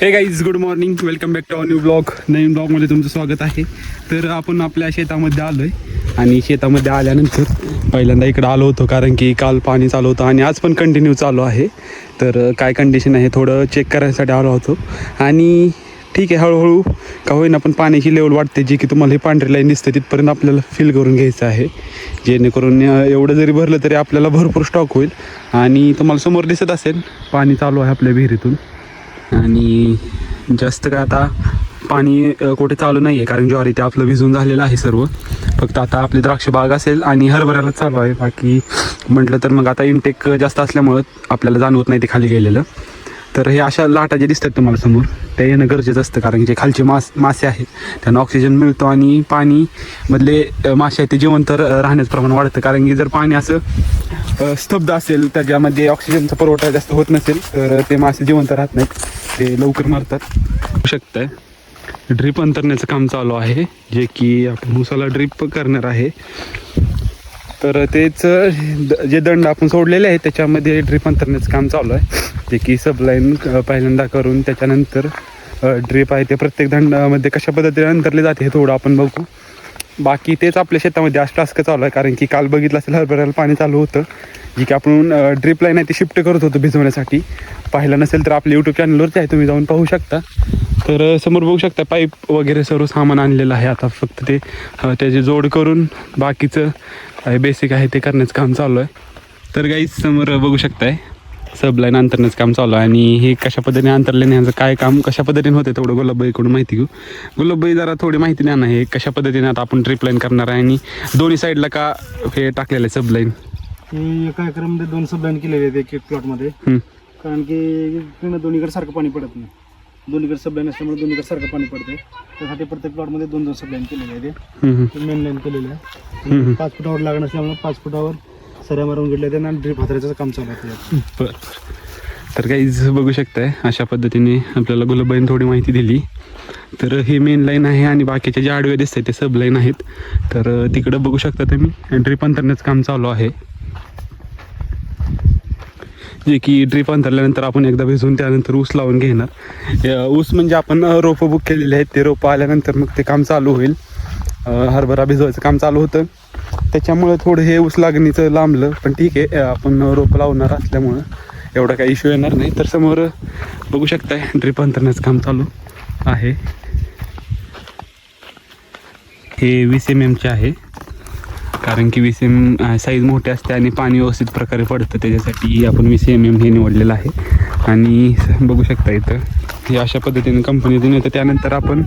हे guys, good morning. Welcome back to our new blog. नवीन ब्लॉगमध्ये तुमचं स्वागत आहे. तर आपण आपल्या शेतामध्ये आलो आहे आणि शेतामध्ये आल्यानंतर पहिल्यांदा इकडं आलो होतो कारण की काल पाणी चालू होतं आणि आज पण कंटिन्यू चालू आहे. तर काय कंडिशन आहे थोडं चेक करायसाठी आलो होतो आणि ठीक आहे, हळूहळू का होईना पण पाण्याची लेवल वाटते, जी की तुम्हाला हे पांढरी लाईन दिसते तिथपर्यंत आपल्याला फील करून घ्यायचं आहे, जेणेकरून एवढं जरी भरलं तरी आपल्याला भरपूर स्टॉक होईल. आणि तुम्हाला समोर दिसत असेल पाणी चालू आहे आपल्या विहिरीतून आणि जास्त काय आता पाणी कुठे चालू नाही आहे कारण ज्वारी ते आपलं भिजून झालेलं आहे सर्व. फक्त आता आपली द्राक्ष बाग असेल आणि हरभऱ्याला चालू आहे. बाकी म्हटलं तर मग आता इनटेक जास्त असल्यामुळं आपल्याला जाणवत नाही ते खाली गेलेलं. तर हे अशा लाटा जे दिसतात तुम्हाला समोर ते येणं गरजेचं असतं कारण जे खालचे मासे आहेत त्यांना ऑक्सिजन मिळतो आणि पाणी मधले मासे आहेत ते जिवंत राहण्याचं प्रमाण वाढतं. कारण की जर पाणी असं स्तब्ध असेल त्याच्यामध्ये ऑक्सिजनचा पुरवठा जास्त होत नसेल तर ते मासे जिवंत राहत नाहीत, ते लवकर मरतात. होऊ शकतं ड्रीप अंतरण्याचं काम चालू आहे, जे की आपण उसाला ड्रीप करणार आहे. तर तेच जे दंड आपण सोडलेले आहे त्याच्यामध्ये ड्रीप अंतरण्याचं काम चालू आहे, जे की सबलाईन पहिल्यांदा करून त्याच्यानंतर ड्रीप आहे ते प्रत्येक दंडामध्ये कशा पद्धतीने अंतरले जाते हे थोडं आपण बघू. बाकी तेच आपल्या शेतामध्ये आज टास्क चालू आहे कारण की काल बघितलं असेल हरभऱ्याला पाणी चालू होतं, जी की आपण ड्रीप लाईन आहे ती शिफ्ट करत होतो भिजवण्यासाठी. पाहिलं नसेल तर आपल्या यूट्यूब चॅनलवरती आहे, तुम्ही जाऊन पाहू शकता. तर समोर बघू शकता पाईप वगैरे सर्व सामान आणलेलं आहे. आता फक्त ते त्याची जोड करून बाकीचं बेसिक आहे ते करण्याचं काम चालू आहे. तर गाईज समोर बघू शकताय सबलाईन अंतरण्याचं काम चालू आहे आणि हे कशा पद्धतीने अंतरल्याने ह्याचं काय काम कशा पद्धतीने होते तेवढं गुलाबबाईकडून माहिती घेऊ. गुलाबबाई जरा थोडी माहिती द्या ना, हे कशा पद्धतीने आता आपण ट्रिप लाईन करणार आहे आणि दोन्ही साईडला का हे टाकलेलं आहे सबलाईन. हे एका एकरमध्ये 2 सबलाईन केलेले आहेत एक प्लॉटमध्ये. कारण की दोन्हीकडे सारखं पाणी पडत नाही, दोन्हीकडे सबलाईन असल्यामुळे दोन्हीकडे सारखं पाणी पडते. त्यासाठी प्रत्येक प्लॉटमध्ये 2-2 सबलाईन केलेले आहे. ते मेन लाईन केलेलं आहे. 5 फुटावर लागण असल्यामुळे 5 फुटावर सऱ्या मारून घेतल्या आणि ड्रीप हातरायचं काम चालू आहे. बरं, तर काहीच बघू शकताय अशा पद्धतीने आपल्याला गुलाबबाईने थोडी माहिती दिली. तर हे मेन लाईन आहे आणि बाकीचे जे आडवे दिसतात ते सब लाईन आहेत. तर तिकडं बघू शकता तुम्ही ड्रीप अंतरण्याचं काम चालू आहे, जे की ड्रीप अंतरल्यानंतर आपण एकदा भिजवून त्यानंतर ऊस लावून घेणार. ऊस म्हणजे आपण रोपं बुक केलेले आहेत, ते रोपं आल्यानंतर मग ते काम चालू होईल. हरभरा भिजवायचं काम चालू होतं त्याच्यामुळं थोडं हे ऊस लागणीचं लांबलं, पण ठीक आहे, आपण रोपं लावणार असल्यामुळं एवढा काही इश्यू येणार नाही. तर समोर बघू शकताय ड्रीप अंतरण्याचं काम चालू आहे. हे 20 mm आहे कारण की 20 mm साईज मोठी असते आणि पाणी व्यवस्थित प्रकारे पडतं, त्याच्यासाठी आपण 20 mm हे निवडलेलं आहे. आणि बघू शकता इथं हे अशा पद्धतीने कंपनीतून येतं, त्यानंतर आपण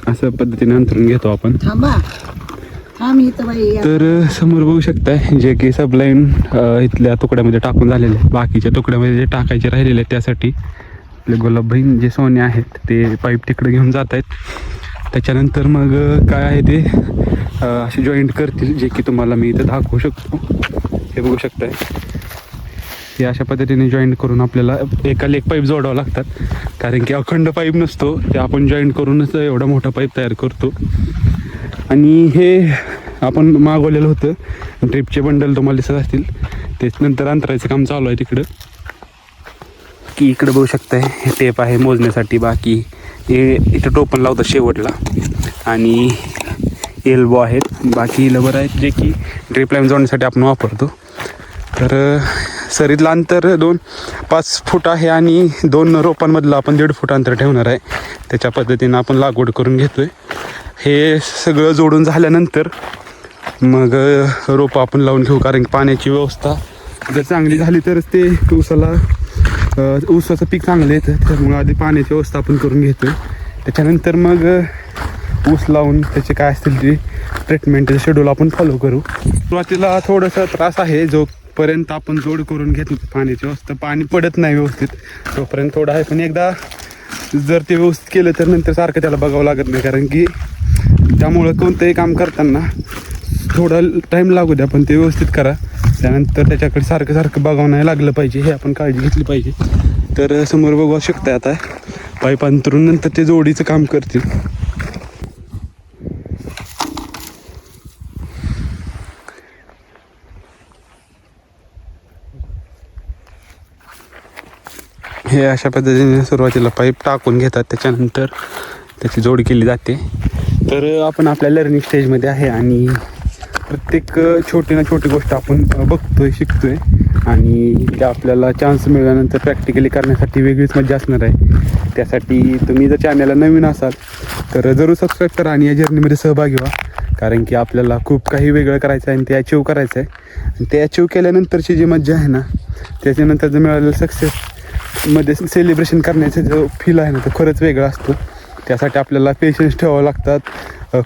असं पद्धतीने अंतरून घेतो आपण. तर समोर बघू शकताय जे की सबलाईन इथल्या तुकड्यामध्ये टाकून झालेले आहे. बाकीच्या तुकड्यामध्ये जे टाकायचे राहिलेले आहेत त्यासाठी आपले गुलाबबाईन जे सोने आहेत ते पाईप तिकडे घेऊन जात आहेत. त्याच्यानंतर मग काय आहे ते असे जॉईंट करतील, जे की तुम्हाला मी इथं दाखवू शकतो. हे बघू शकताय हे अशा पद्धतीने जॉईंट करून आपल्याला एकाला एक पाईप जोडावं लागतात कारण की अखंड पाईप नसतो, ते आपण जॉईंट करूनच एवढा मोठा पाईप तयार करतो. आणि हे आपण मागवलेलं होतं ड्रिपचे बंडल तुम्हाला दिसत असतील, तेच नंतर अंतरायचं काम चालू आहे तिकडं. की इकडं बघू शकताय हे टेप आहे मोजण्यासाठी. बाकी हे इथं टोपण लावतं शेवटला आणि एल्बो आहेत, बाकी लबर आहेत जे की ड्रिप लाईन जोडण्यासाठी आपण वापरतो. तर सरीतलं अंतर 5 फूट आहे आणि 2 रोपांमधलं आपण 1.5 फूट अंतर ठेवणार आहे. त्याच्या पद्धतीनं आपण लागवड करून घेतो आहे. हे सगळं जोडून झाल्यानंतर मग रोपं आपण लावून घेऊ कारण पाण्याची व्यवस्था जर चांगली झाली तरच ते ऊसाचं पीक चांगलं येतं. त्यामुळं आधी पाण्याची व्यवस्था आपण करून घेतो आहे, त्याच्यानंतर मग ऊस लावून त्याचे काय असतील ते ट्रीटमेंटचं शेड्यूल आपण फॉलो करू. सुरुवातीला थोडंसं त्रास आहे, जोपर्यंत आपण जोड करून घेतो पाण्याची व्यवस्था, पाणी पडत नाही व्यवस्थित तोपर्यंत थोडं आहे. पण एकदा जर ते व्यवस्थित केलं तर नंतर सारखं त्याला बघावं लागत नाही कारण की त्यामुळं कोणतंही काम करताना थोडा टाईम लागू द्या पण ते व्यवस्थित करा. त्यानंतर त्याच्याकडे सारखं बघावं नाही लागलं पाहिजे, हे आपण काळजी घेतली पाहिजे. तर समोर बघू शकता आता पाईप अंतरून नंतर ते जोडीचं काम करतील. हे अशा पद्धतीने सुरुवातीला पाईप टाकून घेतात, त्याच्यानंतर त्याची जोड केली जाते. तर आपण आपल्या लर्निंग स्टेजमध्ये आहे आणि प्रत्येक छोटी ना छोटी गोष्ट आपण बघतोय, शिकतोय आणि त्या आपल्याला चान्स मिळाल्यानंतर प्रॅक्टिकली करण्यासाठी वेगळीच मजा असणार आहे. त्यासाठी तुम्ही जर चॅनलला नवीन असाल तर जरूर सबस्क्राईब करा आणि या जर्नीमध्ये सहभागी व्हा, कारण की आपल्याला खूप काही वेगळं करायचं आहे आणि ते अचीव करायचं आहे. आणि ते अचीव केल्यानंतरची जी मजा आहे ना, त्याच्यानंतर जर मिळालेलं सक्सेसमध्ये सेलिब्रेशन करण्याचा जो फील आहे ना, तो खरंच वेगळा असतो. त्यासाठी आपल्याला पेशन्स ठेवावं लागतात,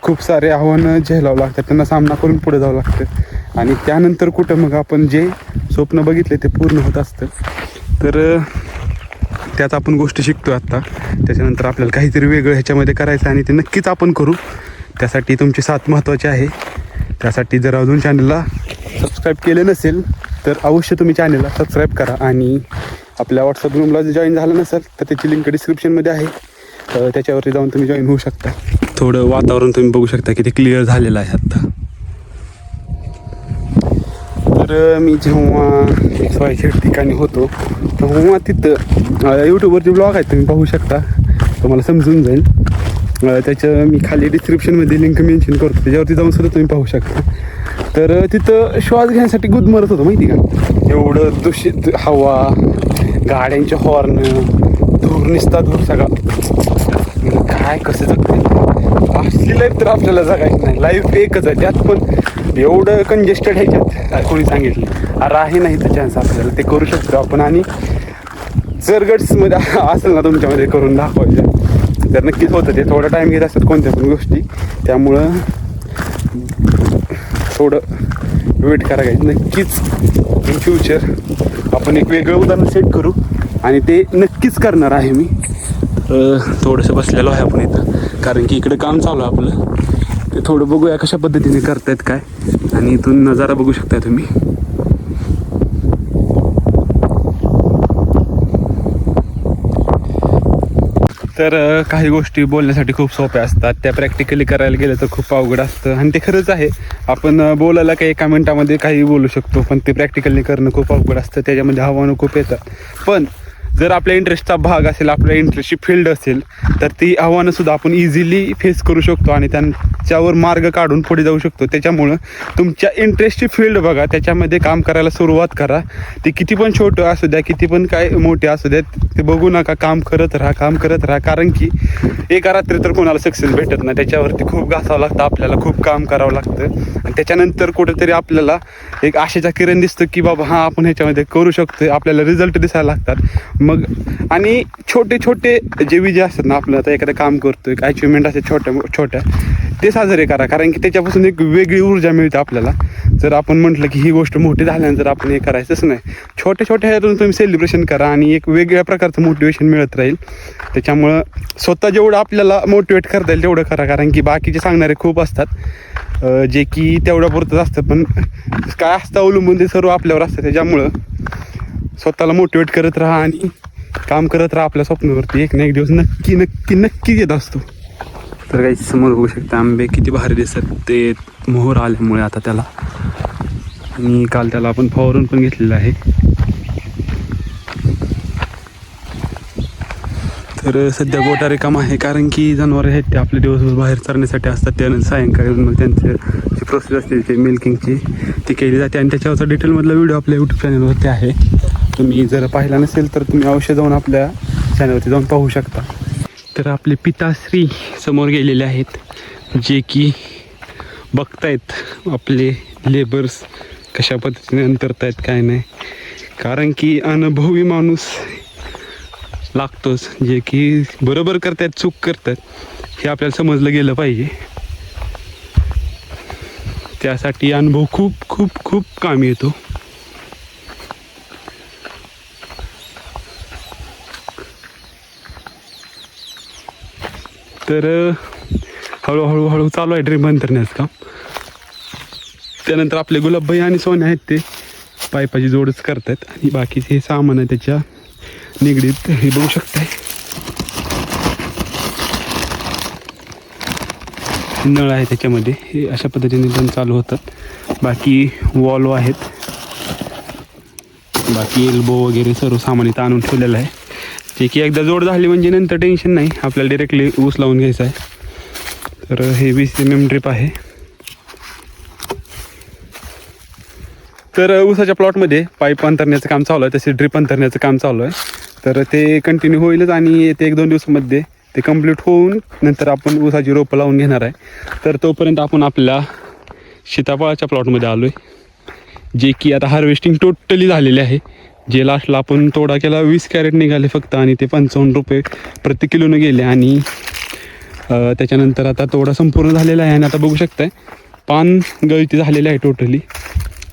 खूप सारे आव्हानं झेलावं लागतात, त्यांना सामना करून पुढे जावं लागतं आणि त्यानंतर कुठं मग आपण जे स्वप्न बघितले ते पूर्ण होत असतं. तर त्याच आपण गोष्टी शिकतो आत्ता. त्याच्यानंतर आपल्याला काहीतरी वेगळं ह्याच्यामध्ये करायचं आणि ते नक्कीच आपण करू. त्यासाठी तुमची साथ महत्त्वाची आहे. त्यासाठी जर अजून चॅनलला सबस्क्राईब केले नसेल तर अवश्य तुम्ही चॅनलला सबस्क्राईब करा आणि आपल्या व्हॉट्सअप ग्रुपला जर जॉईन झालं नसेल तर त्याची लिंक डिस्क्रिप्शनमध्ये आहे, त्याच्यावरती जाऊन तुम्ही जॉईन होऊ शकता. थोडं वातावरण तुम्ही बघू शकता किती क्लिअर झालेलं आहे आत्ता. तर मी जेव्हा XYZ ठिकाणी होतो तेव्हा तिथं यूट्यूबवरचे ब्लॉग आहेत, तुम्ही पाहू शकता, तुम्हाला समजून जाईल. त्याचं मी खाली डिस्क्रिप्शनमध्ये लिंक मेन्शन करतो, त्याच्यावरती जाऊन सुद्धा तुम्ही पाहू शकता. तर तिथं श्वास घेण्यासाठी गुदमरत होतं माहिती का, एवढं दूषित हवा, गाड्यांचे हॉर्न, धूर निसता धूर सगळा. काय कसं जगते असली लाईफ तर आपल्याला जगायची नाही. लाईफ एकच आहे, त्यात पण एवढं कंजेस्टेड ह्याच्यात कोणी सांगितलं अरे आहे नाही तर चान्स आपल्याला ते करू शकतो आपण. आणि जर गट्समध्ये असेल ना तुमच्यामध्ये करून दाखवायचं तर नक्कीच होतं. ते थोडं टाईम घेत असतात कोणत्या पण गोष्टी, त्यामुळं थोडं वेट करायचं. नक्कीच इन फ्युचर आपण एक वेगळं उदाहरण सेट करू आणि ते नक्कीच करणार आहे मी. थोडंसं बसलेलो आहे आपण इथं, कारण की इकडे काम चालू आहे आपलं. ते थोडं बघूया कशा पद्धतीने करतायत काय, आणि इथून नजारा बघू शकता तुम्ही. तर काही गोष्टी बोलण्यासाठी खूप सोप्या असतात, त्या प्रॅक्टिकली करायला गेलं तर खूप अवघड असतं आणि ते खरंच आहे. आपण बोलायला काही एका मिनटामध्ये काही बोलू शकतो, पण ते प्रॅक्टिकली करणं खूप अवघड असतं. त्याच्यामध्ये आव्हानं खूप येतात. पण जर आपल्या इंटरेस्टचा भाग असेल, आपल्या इंटरेस्टची फील्ड असेल तर ती आव्हानंसुद्धा आपण इझिली फेस करू शकतो आणि त्यांच्यावर मार्ग काढून पुढे जाऊ शकतो. त्याच्यामुळं तुमच्या इंटरेस्टची फील्ड बघा, त्याच्यामध्ये काम करायला सुरुवात करा. ते किती पण छोटं असू द्या, किती पण काय मोठे असू द्यात, ते बघू नका, काम करत राहा. कारण की एका रात्री तर कोणाला सक्सेस भेटत नाही, त्याच्यावरती खूप घासावं लागतं, आपल्याला खूप काम करावं लागतं आणि त्याच्यानंतर कुठेतरी आपल्याला एक आशेचा किरण दिसतं की बाबा हां आपण ह्याच्यामध्ये करू शकतो, आपल्याला रिझल्ट दिसायला लागतात मग. आणि छोटे छोटे जे विजय असतात ना, आपलं आता एखादं काम करतो, एक अचिव्हमेंट असते छोट्या ते साजरे करा, कारण की त्याच्यापासून एक वेगळी ऊर्जा मिळते आपल्याला. जर आपण म्हटलं की ही गोष्ट मोठी झाल्यानंतर आपण हे करायचंच नाही, छोट्या ह्यातून तुम्ही सेलिब्रेशन करा आणि एक वेगळ्या प्रकारचं मोटिवेशन मिळत राहील. त्याच्यामुळं स्वतः जेवढं आपल्याला मोटिवेट करता येईल तेवढं करा, कारण की बाकीचे सांगणारे खूप असतात जे की तेवढ्या पुरतच असतं, पण काय असतं अवलंबून ते सर्व आपल्यावर असतं. त्याच्यामुळं स्वतःला मोटिवेट करत राहा आणि काम करत राहा आपल्या स्वप्नावरती. एक ना एक दिवस नक्की येत असतो. तर काही समोर बघू शकता आंबे किती भारी दिसतात, ते मोहर आल्यामुळे आता त्याला, आणि काल त्याला आपण फवारून पण घेतलेलं आहे. तर सध्या गोटा रिकामा आहे, कारण की जनावर आहेत ते आपले दिवसभर बाहेर चरण्यासाठी असतात. त्यानंतर सायंकाळी मग त्यांची जी प्रोसेस असते ते मिल्किंगची ती केली जाते आणि त्याच्यावरचा डिटेलमधला व्हिडिओ आपल्या यूट्यूब चॅनलवरती आहे. तुम्ही जर पाहिला नसेल तर तुम्ही अवश्य जाऊन आपल्या चॅनलवरती जाऊन पाहू शकता. तर आपले पिताश्री समोर गेलेले आहेत, जे की बघतायत आपले लेबर्स कशा पद्धतीने अंतरतायत काय नाही, कारण की अनुभवी माणूस लागतोच, जे की बरोबर करतात चूक करतात हे आपल्याला समजलं गेलं पाहिजे. त्यासाठी अनुभव खूप खूप खूप कामी येतो. तर हळूहळू चालू आहे ड्रीम अंतरण्याचं काम. त्यानंतर आपले गुलाबभाई आणि सोन्या आहेत ते पाईपाची जोडच करतात आणि बाकीचे हे सामान आहे त्याच्या निगडीत हे बघू शकताय. नळ आहे त्याच्यामध्ये, हे अशा पद्धतीने पण चालू होतात. बाकी वॉल्व आहेत, बाकी एल्बो वगैरे सर्व सामान इथं आणून ठेवलेलं आहे. जे की एकदा जोड झाली म्हणजे नंतर टेन्शन नाही, आपल्याला डिरेक्टली ऊस लावून घ्यायचा आहे. तर हे 20 mm ड्रिप आहे. तर ऊसाच्या प्लॉटमध्ये पाईप अंतरण्याचं काम चालू आहे, तसे ड्रिप अंतरण्याचं काम चालू आहे. तर ते कंटिन्यू होईलच आणि ते 1-2 दिवसामध्ये ते कंप्लीट होऊन नंतर आपण ऊसाची रोपं लावून घेणार आहे. तर तोपर्यंत आपण आपल्या सीताफळाच्या प्लॉटमध्ये आलो आहे, जे की आता हार्वेस्टिंग टोटली झालेले आहे. जे लास्टला आपण तोडा केला 20 कॅरेट निघाले फक्त आणि ते 55 रुपये प्रति किलोनं गेले. आणि त्याच्यानंतर आता तोडा संपूर्ण झालेला आहे आणि आता बघू शकताय पान गळती झालेली आहे टोटली,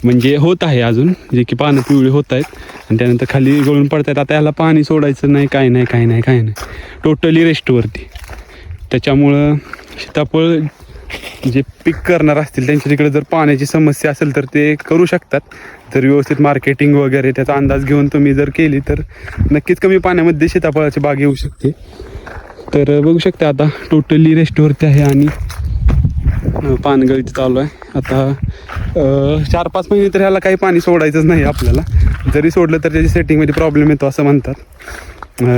म्हणजे होत आहे अजून, जे की पानं पिवळी होत आहेत आणि त्यानंतर खाली गळून पडत आहेत. आता याला पाणी सोडायचं नाही, काय नाही, टोटली रेस्टवरती. त्याच्यामुळं सीताफळ जे पीक करणार असतील त्यांच्या तिकडे जर पाण्याची समस्या असेल तर ते करू शकतात. जर व्यवस्थित मार्केटिंग वगैरे त्याचा अंदाज घेऊन तुम्ही जर केली तर नक्कीच कमी पाण्यामध्ये सीताफळाची बाग येऊ शकते. तर बघू शकता आता टोटली रेस्टवरती आहे आणि पानगळीत चालू आहे. आता 4-5 महिने तर ह्याला काही पाणी सोडायचंच नाही आपल्याला. जरी सोडलं तर त्याची सेटिंगमध्ये प्रॉब्लेम येतो असं म्हणतात.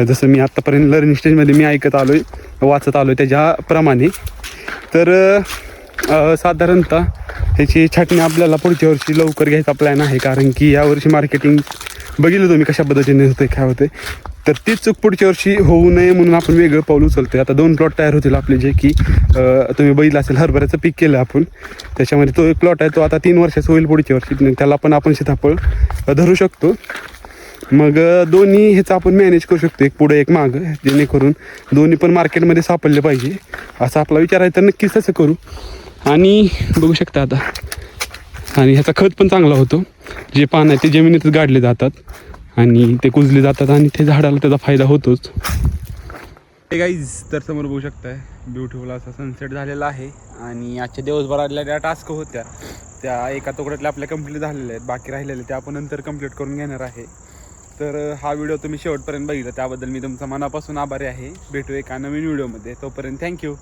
जसं मी आत्तापर्यंत लर्निंग स्टेजमध्ये मी ऐकत आलो आहे, वाचत आलो आहे त्याच्याप्रमाणे. तर साधारणतः ह्याची छाटणी आपल्याला पुढच्या वर्षी लवकर घ्यायचा प्लॅन आहे, कारण की यावर्षी मार्केटिंग बघितलं तुम्ही कशा पद्धतीने होतं काय होते. तर तीच चूक पुढच्या वर्षी होऊ नये म्हणून आपण वेगळं पाऊल उचलतो. आता 2 प्लॉट तयार होतील आपले, जे की तुम्ही बघितलं असेल हरभऱ्याचं पीक केलं आपण, त्याच्यामध्ये तो एक प्लॉट आहे तो आता 3 वर्षाचा होईल पुढच्या वर्षी, त्याला पण आपण सीताफळ धरू शकतो. मग दोन्ही ह्याचं आपण मॅनेज करू शकतो, एक पुढे एक मागं, जेणेकरून दोन्ही पण मार्केटमध्ये सापडले पाहिजे असा आपला विचार आहे. तर नक्कीच तसं करू. आणि बघू शकता आता, आणि ह्याचा खत पण चांगला होतो. जे पान आहे ते जमिनीतच गाडले जातात आणि ते कुजले जातात आणि ते झाडाला त्याचा फायदा होतोच. हे गाईज, तर समोर बघू शकताय ब्युटिफुल असा सनसेट झालेला आहे. आणि आजच्या दिवसभरातल्या ज्या टास्क होत्या त्या एका तुकड्यातल्या आपल्या कंप्लीट झालेल्या आहेत, बाकी राहिलेल्या त्या आपण नंतर कंप्लीट करून घेणार आहे. तर हा व्हिडिओ तुम्ही शेवटपर्यंत बघितला त्याबद्दल मी तुमचा मनापासून आभारी आहे. भेटू एका नवीन व्हिडिओमध्ये, तोपर्यंत थँक्यू.